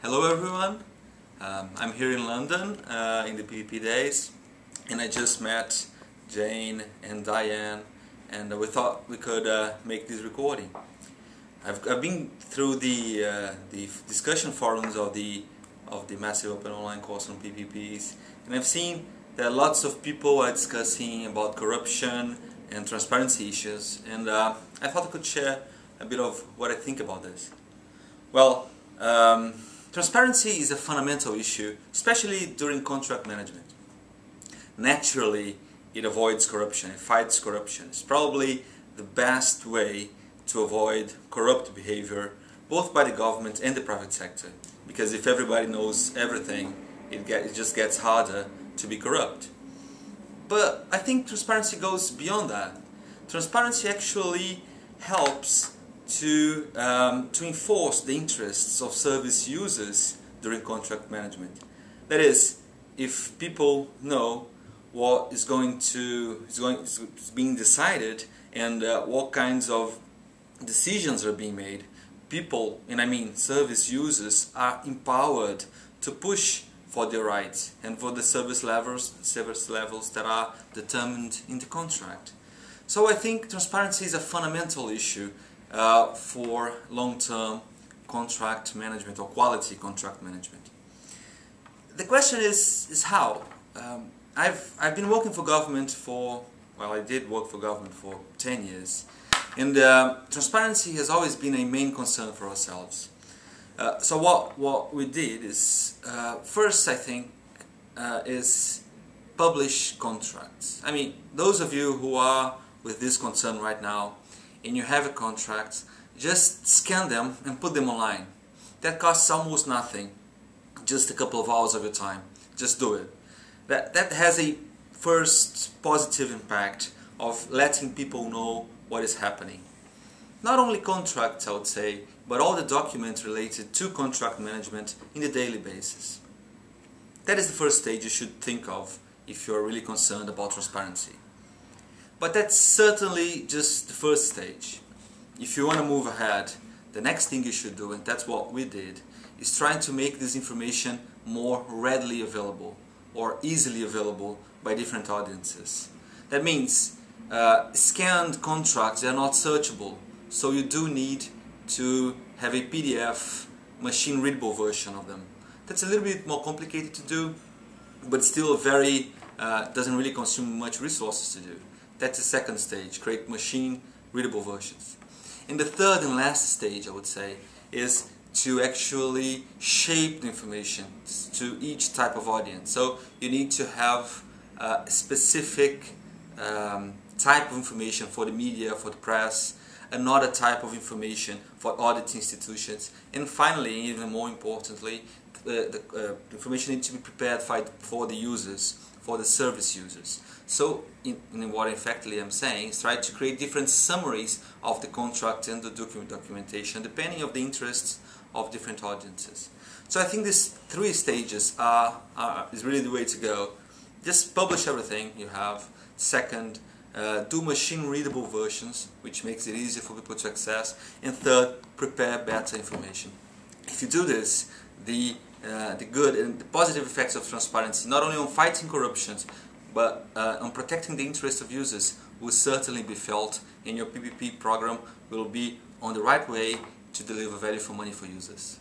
Hello everyone, I'm here in London in the PvP days, and I just met Jane and Diane, and we thought we could make this recording. I've been through the discussion forums of the massive open online course on PvPs, and I've seen that lots of people are discussing about corruption and transparency issues, and I thought I could share a bit of what I think about this. Well, transparency is a fundamental issue, especially during contract management. Naturally, it avoids corruption, it fights corruption. It's probably the best way to avoid corrupt behavior, both by the government and the private sector. Because if everybody knows everything, it just gets harder to be corrupt. But I think transparency goes beyond that. Transparency actually helps to enforce the interests of service users during contract management. That is, if people know what is being decided and what kinds of decisions are being made, people, and I mean service users, are empowered to push for their rights and for the service levels that are determined in the contract. So I think transparency is a fundamental issue for long-term contract management or quality contract management. The question is how? I've been working for government for, well, I did work for government for 10 years, and transparency has always been a main concern for ourselves. So what we did is, first I think, is publish contracts. I mean, those of you who are with this concern right now, and you have a contract, just scan them and put them online. That costs almost nothing, just a couple of hours of your time. Just do it. That has a first positive impact of letting people know what is happening. Not only contracts, I would say, but all the documents related to contract management in the daily basis. That is the first stage you should think of if you are really concerned about transparency. But that's certainly just the first stage. If you want to move ahead, the next thing you should do, and that's what we did, is trying to make this information more readily available or easily available by different audiences. That means scanned contracts are not searchable, so you do need to have a PDF machine readable version of them. That's a little bit more complicated to do, but still very doesn't really consume much resources to do. That's the second stage, create machine readable versions. And the third and last stage, I would say, is to actually shape the information to each type of audience. So you need to have a specific type of information for the media, for the press, another type of information for audit institutions, and finally, even more importantly, the information needs to be prepared for the users, for the service users. So, in what effectively I'm saying is try to create different summaries of the contract and the documentation depending on the interests of different audiences. So I think these three stages is really the way to go. Just publish everything you have. Second, do machine readable versions, which makes it easier for people to access. And third, prepare better information. If you do this, the good and the positive effects of transparency, not only on fighting corruption, but on protecting the interests of users, will certainly be felt, and your PvP program will be on the right way to deliver value for money for users.